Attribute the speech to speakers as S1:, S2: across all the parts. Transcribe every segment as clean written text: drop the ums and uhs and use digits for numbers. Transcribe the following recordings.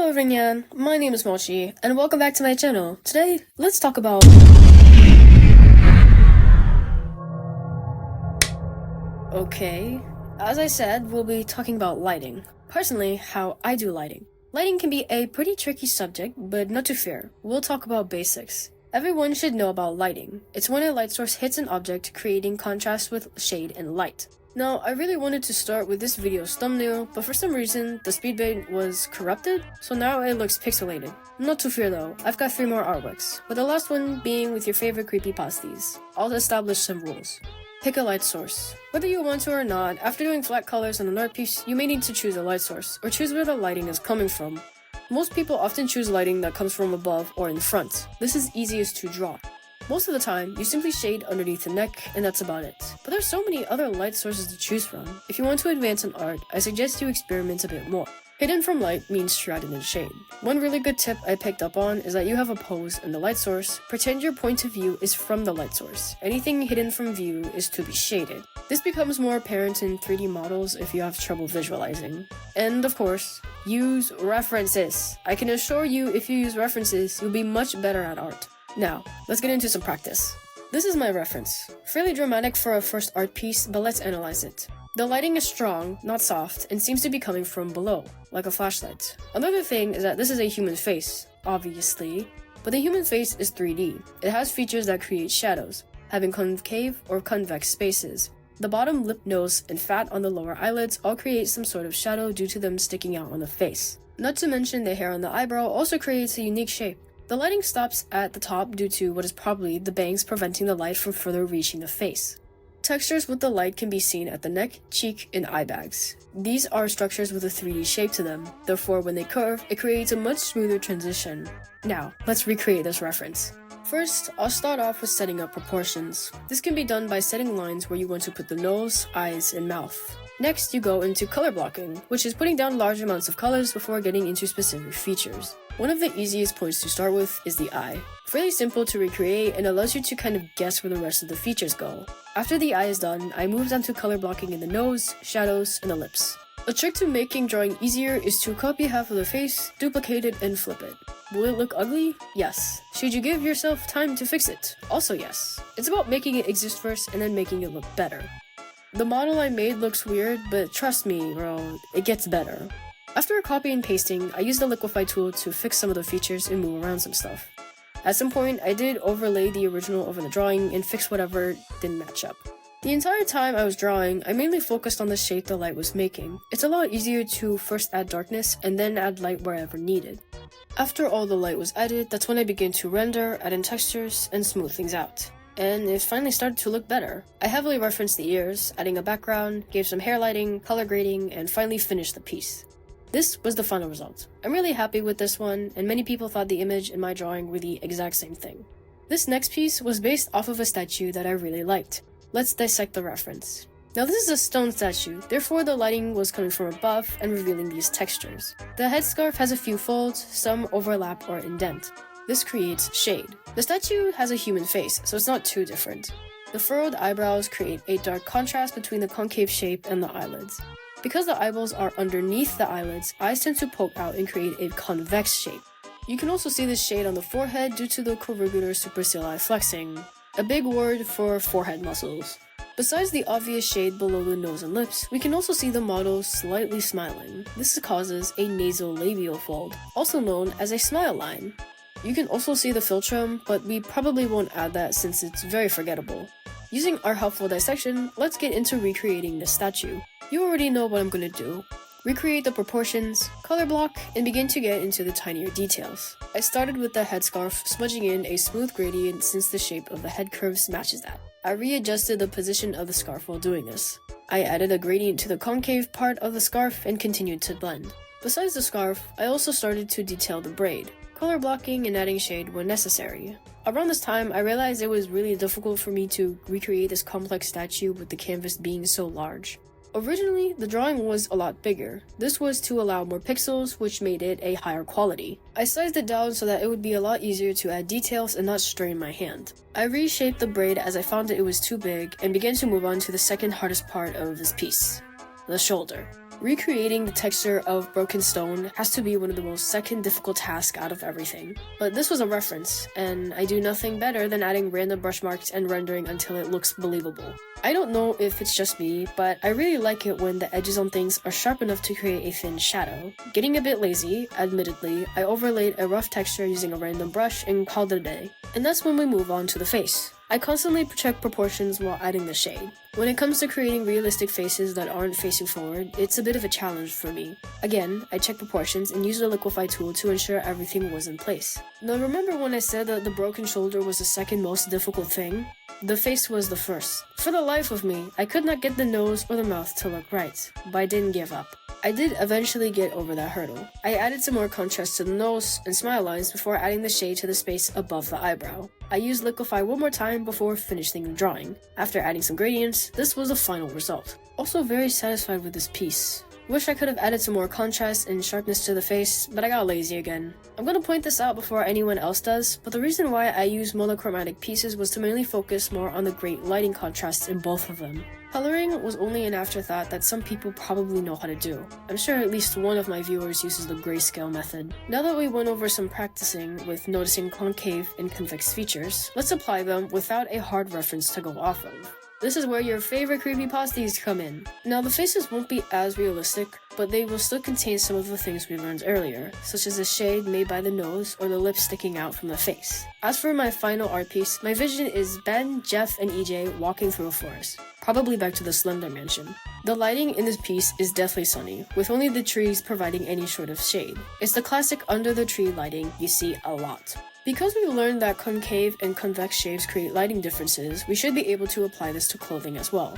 S1: Hello everyone, my name is Mochii, and welcome back to my channel. Today, let's talk about... Okay, as I said, we'll be talking about lighting. Personally, how I do lighting. Lighting can be a pretty tricky subject, but not to fear. We'll talk about basics. Everyone should know about lighting. It's when a light source hits an object, creating contrast with shade and light. Now, I really wanted to start with this video's thumbnail, but for some reason, the speedbait was corrupted, so now it looks pixelated. Not to fear though, I've got 3 more artworks, with the last one being with your favorite creepypasties. I'll establish some rules. Pick a light source. Whether you want to or not, after doing flat colors on an art piece, you may need to choose a light source, or choose where the lighting is coming from. Most people often choose lighting that comes from above or in front. This is easiest to draw. Most of the time, you simply shade underneath the neck, and that's about it. But there's so many other light sources to choose from. If you want to advance in art, I suggest you experiment a bit more. Hidden from light means shrouded in shade. One really good tip I picked up on is that you have a pose in the light source. Pretend your point of view is from the light source. Anything hidden from view is to be shaded. This becomes more apparent in 3D models if you have trouble visualizing. And of course, use references. I can assure you if you use references, you'll be much better at art. Now, let's get into some practice. This is my reference. Fairly dramatic for a first art piece, but let's analyze it. The lighting is strong, not soft, and seems to be coming from below, like a flashlight. Another thing is that this is a human face, obviously, but the human face is 3D. It has features that create shadows, having concave or convex spaces. The bottom lip, nose, and fat on the lower eyelids all create some sort of shadow due to them sticking out on the face. Not to mention the hair on the eyebrow also creates a unique shape. The lighting stops at the top due to what is probably the bangs preventing the light from further reaching the face. Textures with the light can be seen at the neck, cheek, and eye bags. These are structures with a 3D shape to them, therefore when they curve, it creates a much smoother transition. Now, let's recreate this reference. First, I'll start off with setting up proportions. This can be done by setting lines where you want to put the nose, eyes, and mouth. Next, you go into color blocking, which is putting down large amounts of colors before getting into specific features. One of the easiest points to start with is the eye. Fairly simple to recreate and allows you to kind of guess where the rest of the features go. After the eye is done, I moved on to color blocking in the nose, shadows, and the lips. A trick to making drawing easier is to copy half of the face, duplicate it, and flip it. Will it look ugly? Yes. Should you give yourself time to fix it? Also yes. It's about making it exist first and then making it look better. The model I made looks weird, but trust me, bro, it gets better. After copy and pasting, I used the liquify tool to fix some of the features and move around some stuff. At some point, I did overlay the original over the drawing and fix whatever didn't match up. The entire time I was drawing, I mainly focused on the shape the light was making. It's a lot easier to first add darkness and then add light wherever needed. After all the light was added, that's when I began to render, add in textures, and smooth things out. And it finally started to look better. I heavily referenced the ears, adding a background, gave some hair lighting, color grading, and finally finished the piece. This was the final result. I'm really happy with this one, and many people thought the image and my drawing were the exact same thing. This next piece was based off of a statue that I really liked. Let's dissect the reference. Now this is a stone statue, therefore the lighting was coming from above and revealing these textures. The headscarf has a few folds, some overlap or indent. This creates shade. The statue has a human face, so it's not too different. The furrowed eyebrows create a dark contrast between the concave shape and the eyelids. Because the eyeballs are underneath the eyelids, eyes tend to poke out and create a convex shape. You can also see this shade on the forehead due to the corrugator supercilii flexing, a big word for forehead muscles. Besides the obvious shade below the nose and lips, we can also see the model slightly smiling. This causes a nasolabial fold, also known as a smile line. You can also see the philtrum, but we probably won't add that since it's very forgettable. Using our helpful dissection, let's get into recreating the statue. You already know what I'm gonna do. Recreate the proportions, color block, and begin to get into the tinier details. I started with the headscarf, smudging in a smooth gradient since the shape of the head curves matches that. I readjusted the position of the scarf while doing this. I added a gradient to the concave part of the scarf and continued to blend. Besides the scarf, I also started to detail the braid, color blocking and adding shade when necessary. Around this time, I realized it was really difficult for me to recreate this complex statue with the canvas being so large. Originally, the drawing was a lot bigger. This was to allow more pixels, which made it a higher quality. I sized it down so that it would be a lot easier to add details and not strain my hand. I reshaped the braid as I found that it was too big and began to move on to the second hardest part of this piece, the shoulder. Recreating the texture of broken stone has to be one of the most second difficult tasks out of everything. But this was a reference, and I do nothing better than adding random brush marks and rendering until it looks believable. I don't know if it's just me, but I really like it when the edges on things are sharp enough to create a thin shadow. Getting a bit lazy, admittedly, I overlaid a rough texture using a random brush and called it a day. And that's when we move on to the face. I constantly check proportions while adding the shade. When it comes to creating realistic faces that aren't facing forward, it's a bit of a challenge for me. Again, I check proportions and use the liquify tool to ensure everything was in place. Now remember when I said that the broken shoulder was the second most difficult thing? The face was the first. For the life of me, I could not get the nose or the mouth to look right, but I didn't give up. I did eventually get over that hurdle. I added some more contrast to the nose and smile lines before adding the shade to the space above the eyebrow. I used liquify one more time before finishing the drawing. After adding some gradients, this was the final result. Also very satisfied with this piece. Wish I could have added some more contrast and sharpness to the face, but I got lazy again. I'm gonna point this out before anyone else does, but the reason why I used monochromatic pieces was to mainly focus more on the great lighting contrasts in both of them. Coloring was only an afterthought that some people probably know how to do. I'm sure at least one of my viewers uses the grayscale method. Now that we went over some practicing with noticing concave and convex features, let's apply them without a hard reference to go off of. This is where your favorite creepypastas come in. Now the faces won't be as realistic, but they will still contain some of the things we learned earlier, such as the shade made by the nose or the lips sticking out from the face. As for my final art piece, my vision is Ben, Jeff, and EJ walking through a forest, probably back to the Slender Mansion. The lighting in this piece is deathly sunny, with only the trees providing any sort of shade. It's the classic under the tree lighting you see a lot. Because we learned that concave and convex shapes create lighting differences, we should be able to apply this to clothing as well.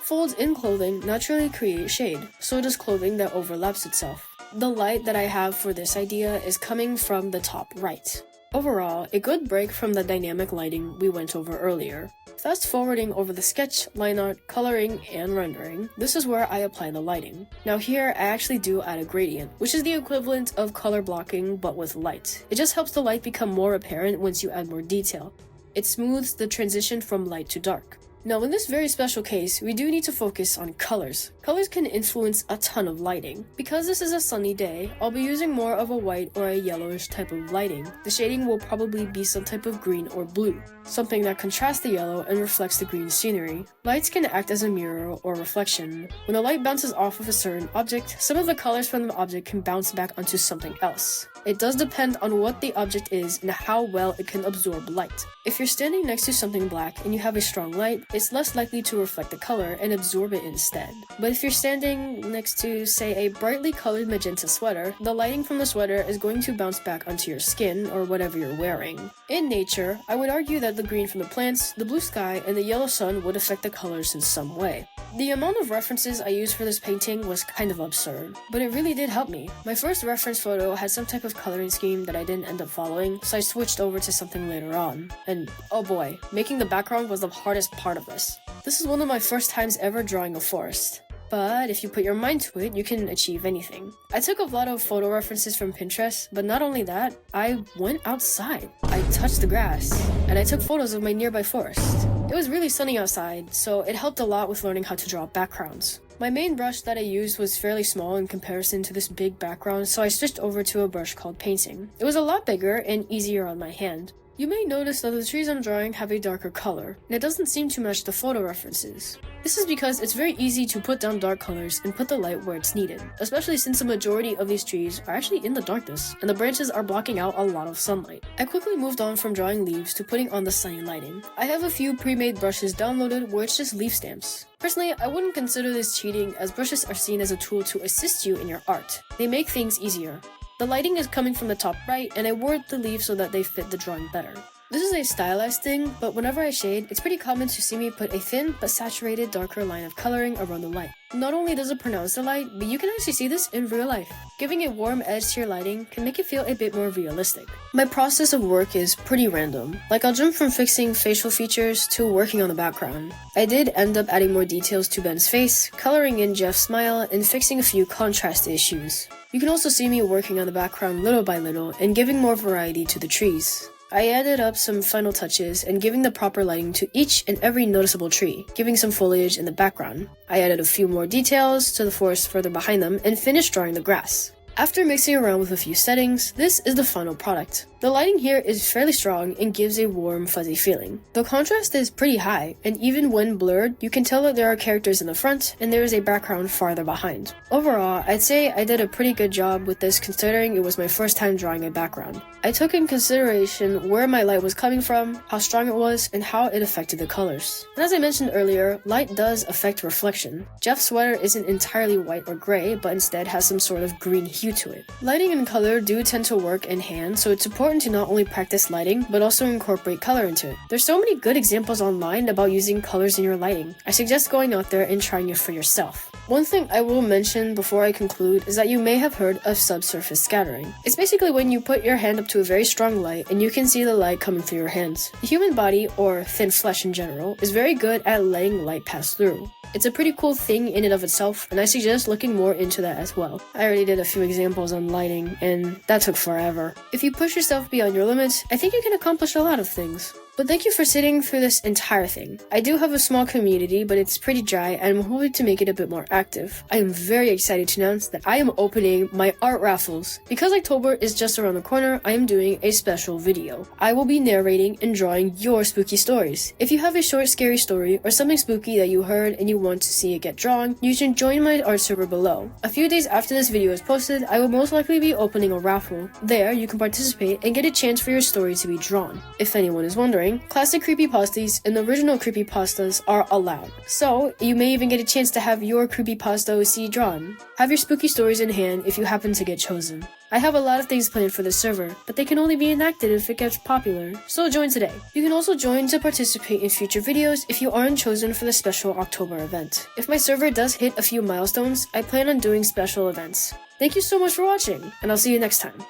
S1: Folds in clothing naturally create shade, so does clothing that overlaps itself. The light that I have for this idea is coming from the top right. Overall, a good break from the dynamic lighting we went over earlier. Fast forwarding over the sketch, line art, coloring, and rendering, this is where I apply the lighting. Now here, I actually do add a gradient, which is the equivalent of color blocking but with light. It just helps the light become more apparent once you add more detail. It smooths the transition from light to dark. Now in this very special case, we do need to focus on colors. Colors can influence a ton of lighting. Because this is a sunny day, I'll be using more of a white or a yellowish type of lighting. The shading will probably be some type of green or blue, something that contrasts the yellow and reflects the green scenery. Lights can act as a mirror or reflection. When the light bounces off of a certain object, some of the colors from the object can bounce back onto something else. It does depend on what the object is and how well it can absorb light. If you're standing next to something black and you have a strong light, it's less likely to reflect the color and absorb it instead. But if you're standing next to, say, a brightly colored magenta sweater, the lighting from the sweater is going to bounce back onto your skin or whatever you're wearing. In nature, I would argue that the green from the plants, the blue sky, and the yellow sun would affect the colors in some way. The amount of references I used for this painting was kind of absurd, but it really did help me. My first reference photo had some type of coloring scheme that I didn't end up following, so I switched over to something later on. And oh boy, making the background was the hardest part of this. This is one of my first times ever drawing a forest. But if you put your mind to it, you can achieve anything. I took a lot of photo references from Pinterest, but not only that, I went outside. I touched the grass, and I took photos of my nearby forest. It was really sunny outside, so it helped a lot with learning how to draw backgrounds. My main brush that I used was fairly small in comparison to this big background, so I switched over to a brush called Painting. It was a lot bigger and easier on my hand. You may notice that the trees I'm drawing have a darker color, and it doesn't seem to match the photo references. This is because it's very easy to put down dark colors and put the light where it's needed, especially since the majority of these trees are actually in the darkness, and the branches are blocking out a lot of sunlight. I quickly moved on from drawing leaves to putting on the sunny lighting. I have a few pre-made brushes downloaded where it's just leaf stamps. Personally, I wouldn't consider this cheating, as brushes are seen as a tool to assist you in your art. They make things easier. The lighting is coming from the top right, and I worded the leaves so that they fit the drawing better. This is a stylized thing, but whenever I shade, it's pretty common to see me put a thin but saturated darker line of coloring around the light. Not only does it pronounce the light, but you can actually see this in real life. Giving a warm edge to your lighting can make it feel a bit more realistic. My process of work is pretty random. Like I'll jump from fixing facial features to working on the background. I did end up adding more details to Ben's face, coloring in Jeff's smile, and fixing a few contrast issues. You can also see me working on the background little by little and giving more variety to the trees. I added up some final touches and giving the proper lighting to each and every noticeable tree, giving some foliage in the background. I added a few more details to the forest further behind them and finished drawing the grass. After mixing around with a few settings, this is the final product. The lighting here is fairly strong and gives a warm, fuzzy feeling. The contrast is pretty high, and even when blurred, you can tell that there are characters in the front and there is a background farther behind. Overall, I'd say I did a pretty good job with this considering it was my first time drawing a background. I took in consideration where my light was coming from, how strong it was, and how it affected the colors. And as I mentioned earlier, light does affect reflection. Jeff's sweater isn't entirely white or gray, but instead has some sort of green hue to it. Lighting and color do tend to work in hand, so it's important to not only practice lighting, but also incorporate color into it. There's so many good examples online about using colors in your lighting. I suggest going out there and trying it for yourself. One thing I will mention before I conclude is that you may have heard of subsurface scattering. It's basically when you put your hand up to a very strong light and you can see the light coming through your hands. The human body, or thin flesh in general, is very good at letting light pass through. It's a pretty cool thing in and of itself, and I suggest looking more into that as well. I already did a few examples on lighting, and that took forever. If you push yourself beyond your limits, I think you can accomplish a lot of things. But thank you for sitting through this entire thing. I do have a small community, but it's pretty dry and I'm hoping to make it a bit more active. I am very excited to announce that I am opening my art raffles. Because October is just around the corner, I am doing a special video. I will be narrating and drawing your spooky stories. If you have a short scary story or something spooky that you heard and you want to see it get drawn, you should join my art server below. A few days after this video is posted, I will most likely be opening a raffle. There, you can participate and get a chance for your story to be drawn. If anyone is wondering, classic creepypastas and original creepypastas are allowed. So, you may even get a chance to have your creepypasta OC drawn. Have your spooky stories in hand if you happen to get chosen. I have a lot of things planned for this server, but they can only be enacted if it gets popular, so join today. You can also join to participate in future videos if you aren't chosen for the special October event. If my server does hit a few milestones, I plan on doing special events. Thank you so much for watching, and I'll see you next time.